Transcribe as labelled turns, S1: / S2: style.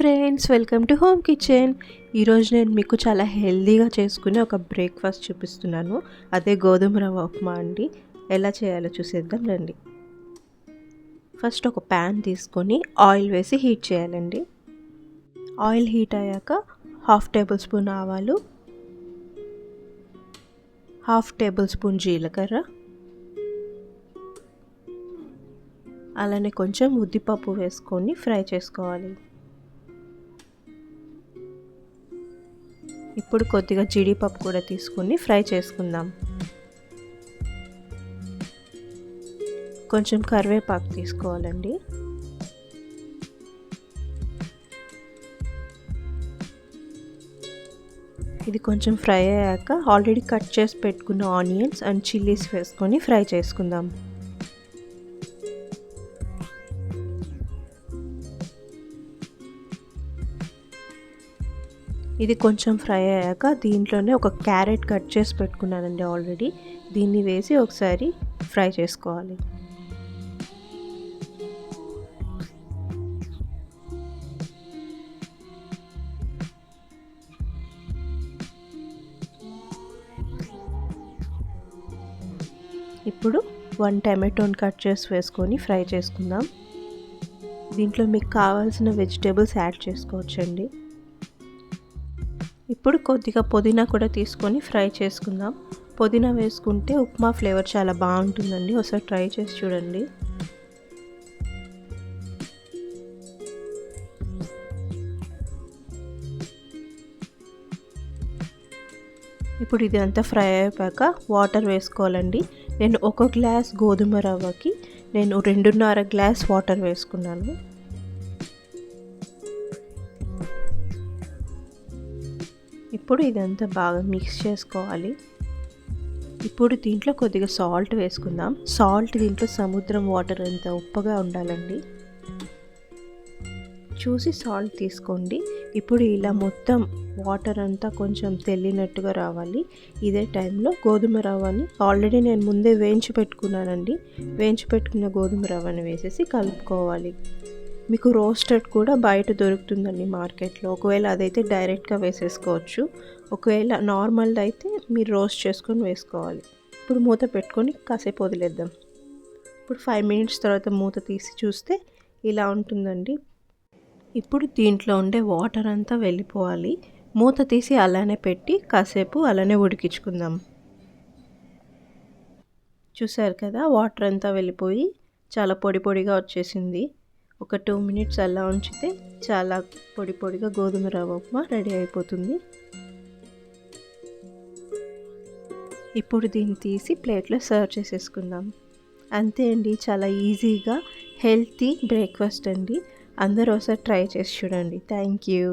S1: Friends, welcome to home kitchen. ఈరోజు నేను మీకు చాలా హెల్తీగా చేసుకునే ఒక బ్రేక్ఫాస్ట్ చూపిస్తున్నాను. అదే గోధుమ రవ్వ ఉప్మా అండి. ఎలా చేయాలో చూసేద్దాం రండి. ఫస్ట్ ఒక ప్యాన్ తీసుకొని ఆయిల్ వేసి హీట్ చేయాలండి. ఆయిల్ హీట్ అయ్యాక 1/2 టేబుల్ స్పూన్ ఆవాలు, 1/2 టేబుల్ స్పూన్ జీలకర్ర, అలానే కొంచెం ఉద్దిపప్పు వేసుకొని ఫ్రై చేసుకోవాలి. ఇప్పుడు కొద్దిగా జీడిపప్పు కూడా తీసుకొని ఫ్రై చేసుకుందాం. కొంచెం కరివేపాకు తీసుకోవాలండి. ఇది కొంచెం ఫ్రై అయ్యాక ఆల్రెడీ కట్ చేసి పెట్టుకున్న ఆనియన్స్ అండ్ చిల్లీస్ వేసుకొని ఫ్రై చేసుకుందాం. ఇది కొంచెం ఫ్రై అయ్యాక దీంట్లోనే ఒక క్యారెట్ కట్ చేసి పెట్టుకున్నానండి ఆల్రెడీ. దీన్ని వేసి ఒకసారి ఫ్రై చేసుకోవాలి. ఇప్పుడు 1 టమాటోని కట్ చేసి వేసుకొని ఫ్రై చేసుకుందాం. దీంట్లో మీకు కావాల్సిన వెజిటేబుల్స్ యాడ్ చేసుకోవచ్చండి. ఇప్పుడు కొద్దిగా పుదీనా కూడా తీసుకొని ఫ్రై చేసుకుందాం. పుదీనా వేసుకుంటే ఉప్మా ఫ్లేవర్ చాలా బాగుంటుందండి. ఒకసారి ట్రై చేసి చూడండి. ఇప్పుడు ఇది అంతా ఫ్రై అయిపోయాక వాటర్ వేసుకోవాలండి. నేను 1 గ్లాస్ గోధుమ రవ్వకి 2.5 గ్లాస్ వాటర్ వేసుకున్నాను. ఇప్పుడు ఇదంతా బాగా మిక్స్ చేసుకోవాలి. ఇప్పుడు దీంట్లో కొద్దిగా సాల్ట్ వేసుకుందాం. సాల్ట్ దీంట్లో సముద్రం వాటర్ అంత ఉప్పగా ఉండాలండి. చూసి సాల్ట్ తీసుకోండి. ఇప్పుడు ఇలా మొత్తం వాటర్ అంతా కొంచెం తెల్లినట్టుగా రావాలి. ఇదే టైంలో గోధుమ రవ్వని ఆల్రెడీ నేను ముందే వేయించి పెట్టుకున్నానండి. వేయించి పెట్టుకున్న గోధుమ రవ్వని వేసేసి కలుపుకోవాలి. మీకు రోస్టెడ్ కూడా బయట దొరుకుతుందండి మార్కెట్లో. ఒకవేళ అదైతే డైరెక్ట్గా వేసేసుకోవచ్చు. ఒకవేళ నార్మల్ అయితే మీరు రోస్ట్ చేసుకొని వేసుకోవాలి. ఇప్పుడు మూత పెట్టుకొని కాసేపు వదిలేద్దాం. ఇప్పుడు 5 మినిట్స్ తర్వాత మూత తీసి చూస్తే ఇలా ఉంటుందండి. ఇప్పుడు దీంట్లో ఉండే వాటర్ అంతా వెళ్ళిపోవాలి. మూత తీసి అలానే పెట్టి కాసేపు అలానే ఉడికించుకుందాం. చూసారు కదా, వాటర్ అంతా వెళ్ళిపోయి చాలా పొడి పొడిగా వచ్చేసింది. ఒక 2 మినిట్స్ అలా ఉంచితే చాలా పొడి పొడిగా గోధుమ రవ్వ ఉప్మా రెడీ అయిపోతుంది. ఇప్పుడు దీన్ని తీసి ప్లేట్లో సర్వ్ చేసేసుకుందాం. అంతే అండి, చాలా ఈజీగా హెల్తీ బ్రేక్ఫాస్ట్ అండి. అందరూ ఒకసారి ట్రై చేసి చూడండి. Thank you.